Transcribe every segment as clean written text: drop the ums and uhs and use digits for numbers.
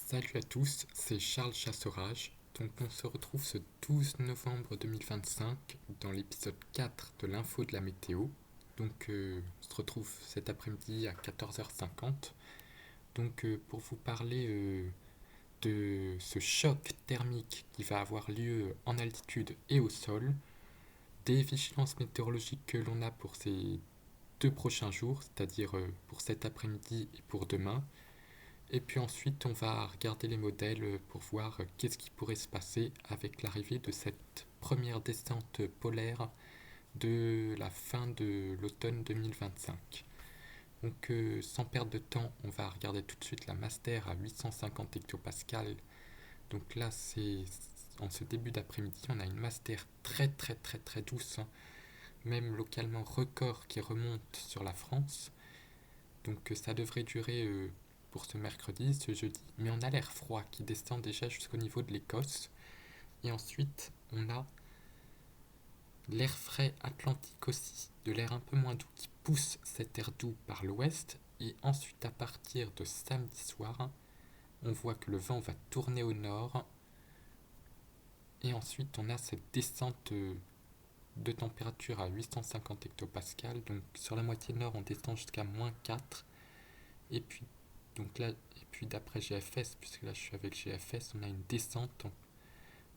Salut à tous, c'est Charles Chassorage. Donc on se retrouve ce 12 novembre 2025 dans l'épisode 4 de l'info de la météo. On se retrouve cet après-midi à 14h50. Pour vous parler de ce choc thermique qui va avoir lieu en altitude et au sol, des vigilances météorologiques que l'on a pour ces 2 prochains jours, c'est-à-dire pour cet après-midi et pour demain. Et puis ensuite, on va regarder les modèles pour voir qu'est-ce qui pourrait se passer avec l'arrivée de cette première descente polaire de la fin de l'automne 2025. Sans perdre de temps, on va regarder tout de suite la Master à 850 hectopascales. Donc là, c'est en ce début d'après-midi, on a une Master très très très très douce, hein, même localement record qui remonte sur la France. Ça devrait durer pour ce mercredi, ce jeudi, mais on a l'air froid qui descend déjà jusqu'au niveau de l'Écosse. Et ensuite, on a l'air frais atlantique aussi, de l'air un peu moins doux qui pousse cet air doux par l'ouest. Et ensuite, à partir de samedi soir, on voit que le vent va tourner au nord. Et ensuite, on a cette descente de température à 850 hectopascales. Donc sur la moitié nord, on descend jusqu'à -4. Et puis d'après GFS, puisque là je suis avec GFS, on a une descente,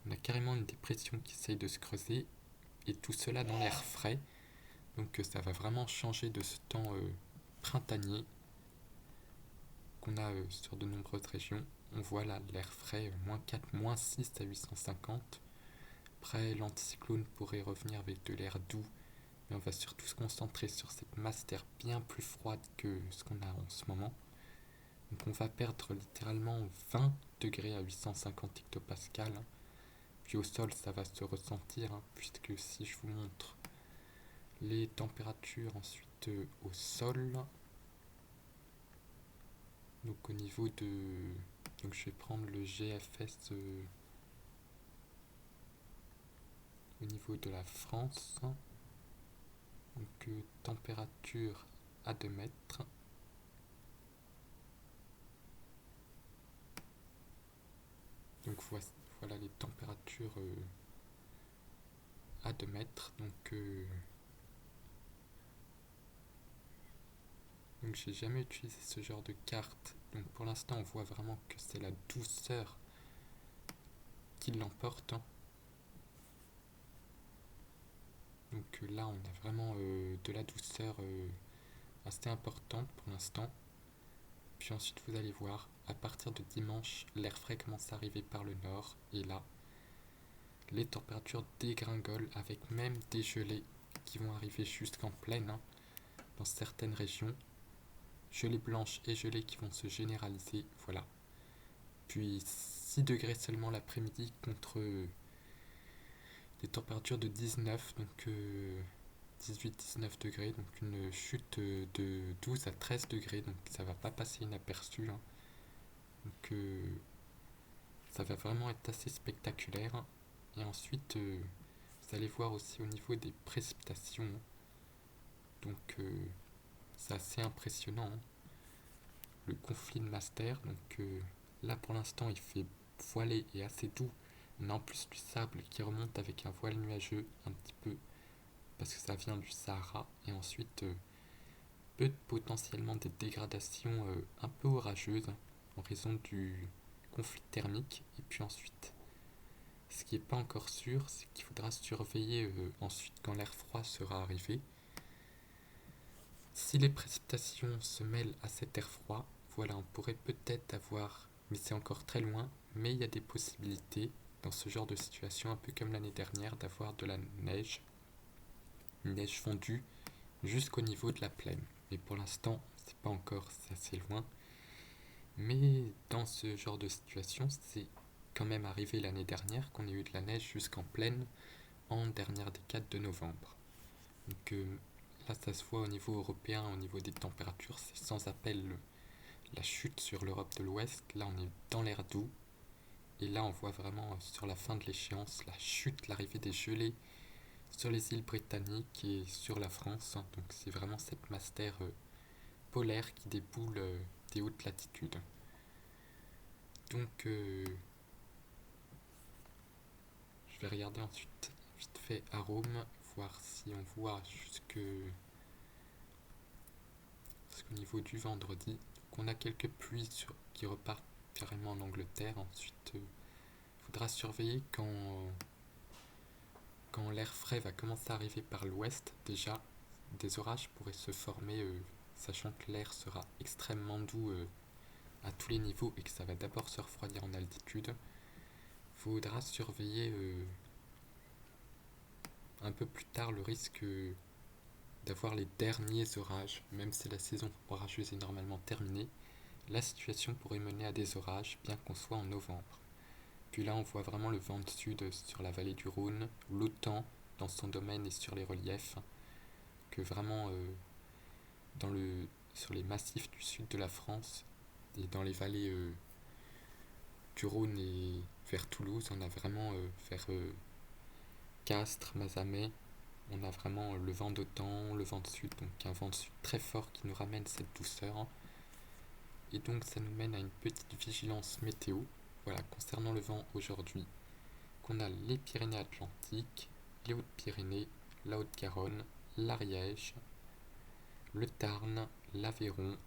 on a carrément une dépression qui essaye de se creuser, et tout cela dans l'air frais. Ça va vraiment changer de ce temps printanier qu'on a sur de nombreuses régions. On voit là l'air frais, -4, -6 à 850. Après, l'anticyclone pourrait revenir avec de l'air doux, mais on va surtout se concentrer sur cette masse d'air bien plus froide que ce qu'on a en ce moment. Donc on va perdre littéralement 20 degrés à 850 hectopascales. Puis au sol, ça va se ressentir, hein, puisque si je vous montre les températures ensuite au sol, donc au niveau de... Donc je vais prendre le GFS au niveau de la France. Température à 2 mètres. Donc voilà les températures à 2 mètres. Donc j'ai jamais utilisé ce genre de carte. Donc pour l'instant on voit vraiment que c'est la douceur qui l'emporte, hein. Là on a vraiment de la douceur assez importante pour l'instant. Puis ensuite vous allez voir, à partir de dimanche, l'air frais commence à arriver par le nord. Et là, les températures dégringolent avec même des gelées qui vont arriver jusqu'en plaine, hein, dans certaines régions. Gelées blanches et gelées qui vont se généraliser, voilà. Puis 6 degrés seulement l'après-midi contre des températures de 19, 18-19 degrés, donc une chute de 12 à 13 degrés, donc ça va pas passer inaperçu, hein. Ça va vraiment être assez spectaculaire. Et ensuite, vous allez voir aussi au niveau des précipitations, c'est assez impressionnant, hein, le conflit de Master. Là pour l'instant il fait voilé et assez doux. On a en plus du sable qui remonte avec un voile nuageux un petit peu parce que ça vient du Sahara. Et ensuite potentiellement des dégradations un peu orageuses en raison du conflit thermique. Et puis ensuite, ce qui n'est pas encore sûr, c'est qu'il faudra surveiller ensuite quand l'air froid sera arrivé. Si les précipitations se mêlent à cet air froid, voilà, on pourrait peut-être avoir, mais c'est encore très loin, mais il y a des possibilités dans ce genre de situation, un peu comme l'année dernière, d'avoir de la neige, une neige fondue jusqu'au niveau de la plaine. Mais pour l'instant, c'est pas encore, c'est assez loin. Mais dans ce genre de situation, c'est quand même arrivé l'année dernière qu'on ait eu de la neige jusqu'en plaine en dernière décade de novembre. Donc euh, Là, ça se voit au niveau européen, au niveau des températures, c'est sans appel la chute sur l'Europe de l'Ouest. Là, on est dans l'air doux. Et là, on voit vraiment sur la fin de l'échéance la chute, l'arrivée des gelées sur les îles britanniques et sur la France. Donc c'est vraiment cette master polaire qui déboule des hautes latitudes. Donc je vais regarder ensuite vite fait arôme, voir si on voit jusqu'au niveau du vendredi. Donc on a quelques pluies qui repartent carrément en Angleterre. Ensuite, il faudra surveiller quand l'air frais va commencer à arriver par l'ouest. Déjà, des orages pourraient se former, sachant que l'air sera extrêmement doux à tous les niveaux et que ça va d'abord se refroidir en altitude. Il faudra surveiller un peu plus tard le risque d'avoir les derniers orages. Même si la saison orageuse est normalement terminée, la situation pourrait mener à des orages bien qu'on soit en novembre. Puis là on voit vraiment le vent de sud sur la vallée du Rhône, l'OTAN dans son domaine et sur les reliefs, que vraiment sur les massifs du sud de la France et dans les vallées du Rhône et vers Toulouse, on a vraiment vers Castres, Mazamet, on a vraiment le vent d'OTAN, le vent de sud, donc un vent de sud très fort qui nous ramène cette douceur. Et donc ça nous mène à une petite vigilance météo. Voilà, concernant le vent aujourd'hui, qu'on a les Pyrénées-Atlantiques, les Hautes-Pyrénées, la Haute-Garonne, l'Ariège, le Tarn, l'Aveyron,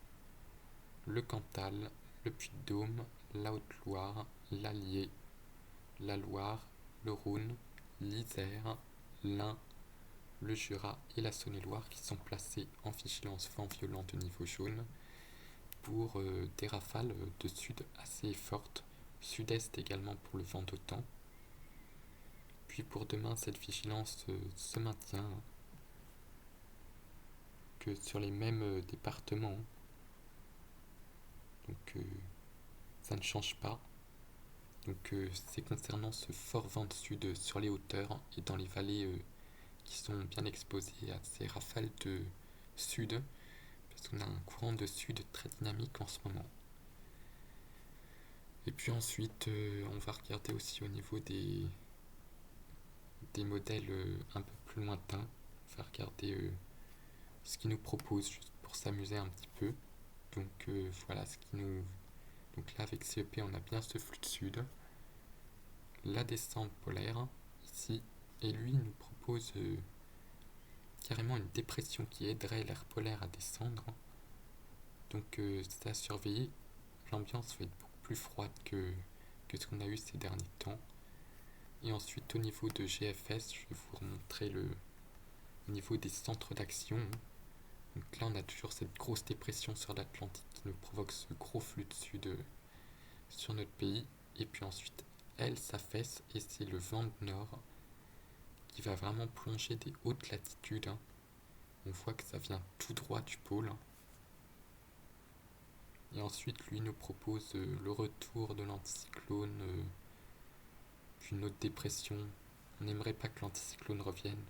le Cantal, le Puy-de-Dôme, la Haute-Loire, l'Allier, la Loire, le Rhône, l'Isère, l'Ain, le Jura et la Saône-et-Loire qui sont placés en vigilance vent violent de niveau jaune pour des rafales de sud assez fortes, sud-est également pour le vent d'OTAN. Puis pour demain, cette vigilance se maintient que sur les mêmes départements. Donc ça ne change pas. Donc c'est concernant ce fort vent de sud sur les hauteurs et dans les vallées qui sont bien exposées à ces rafales de sud, parce qu'on a un courant de sud très dynamique en ce moment. Et puis ensuite, on va regarder aussi au niveau des modèles un peu plus lointains. On va regarder ce qu'ils nous proposent juste pour s'amuser un petit peu. Donc voilà ce qui nous... Donc là avec CEP on a bien ce flux de sud, la descente polaire ici, et lui nous propose carrément une dépression qui aiderait l'air polaire à descendre. Donc c'est à surveiller. L'ambiance va être beaucoup plus froide que ce qu'on a eu ces derniers temps. Et ensuite au niveau de GFS, je vais vous remontrer au niveau des centres d'action. Donc là on a toujours cette grosse dépression sur l'Atlantique qui nous provoque ce gros flux de sud sur notre pays. Et puis ensuite elle s'affaisse et c'est le vent de nord qui va vraiment plonger des hautes latitudes. On voit que ça vient tout droit du pôle. Et ensuite lui nous propose le retour de l'anticyclone, puis une autre dépression. On n'aimerait pas que l'anticyclone revienne.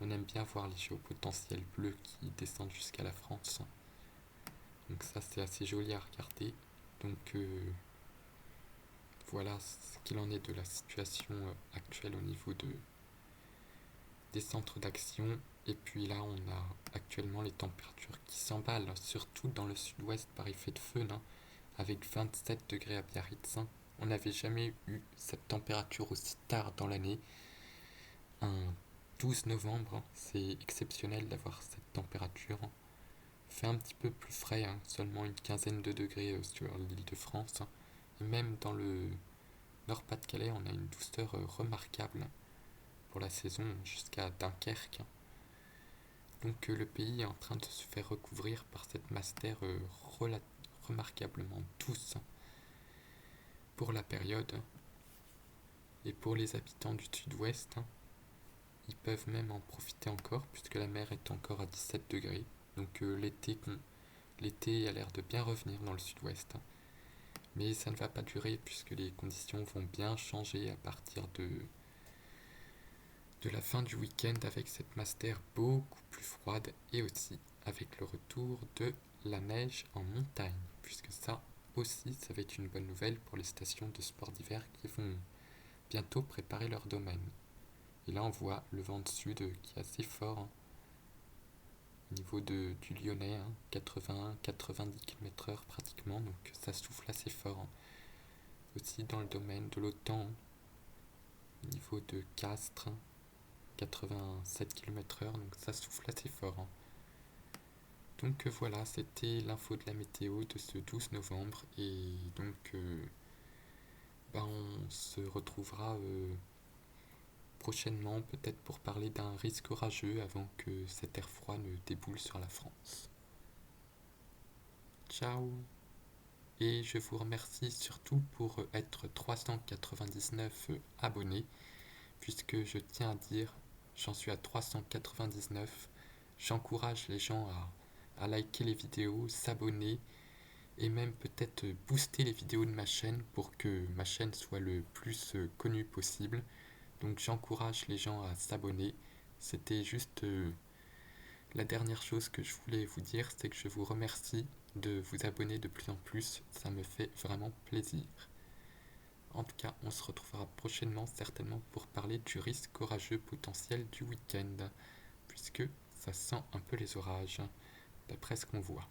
On aime bien voir les géopotentiels bleus qui descendent jusqu'à la France. Donc ça c'est assez joli à regarder. Donc voilà ce qu'il en est de la situation actuelle au niveau des centres d'action. Et puis là on a actuellement les températures qui s'emballent, surtout dans le sud-ouest par effet de feu, avec 27 degrés à Biarritz. On n'avait jamais eu cette température aussi tard dans l'année. Un 12 novembre, c'est exceptionnel d'avoir cette température. Fait un petit peu plus frais, seulement une quinzaine de degrés sur l'île de France. Et même dans le Nord-Pas-de-Calais, on a une douceur remarquable pour la saison jusqu'à Dunkerque. Donc le pays est en train de se faire recouvrir par cette masse d'air remarquablement douce pour la période. Et pour les habitants du sud-ouest, ils peuvent même en profiter encore puisque la mer est encore à 17 degrés. Donc l'été a l'air de bien revenir dans le sud-ouest. Mais ça ne va pas durer puisque les conditions vont bien changer à partir de la fin du week-end avec cette masse d'air beaucoup plus froide et aussi avec le retour de la neige en montagne, puisque ça aussi ça va être une bonne nouvelle pour les stations de sport d'hiver qui vont bientôt préparer leur domaine. Et là on voit le vent de sud qui est assez fort au niveau du Lyonnais, 80-90 km/h pratiquement, donc ça souffle assez fort. aussi dans le domaine de l'OTAN, au niveau de Castres, 87 km/h, donc ça souffle assez fort, hein. Donc voilà, c'était l'info de la météo de ce 12 novembre et donc on se retrouvera prochainement peut-être pour parler d'un risque orageux avant que cet air froid ne déboule sur la France. Ciao. Et je vous remercie surtout pour être 399 abonnés, puisque je tiens à dire, j'en suis à 399. J'encourage les gens à liker les vidéos, s'abonner et même peut-être booster les vidéos de ma chaîne pour que ma chaîne soit le plus connue possible. Donc j'encourage les gens à s'abonner. C'était juste la dernière chose que je voulais vous dire, c'est que je vous remercie de vous abonner de plus en plus. Ça me fait vraiment plaisir. En tout cas, on se retrouvera prochainement certainement pour parler du risque orageux potentiel du week-end, puisque ça sent un peu les orages, d'après ce qu'on voit.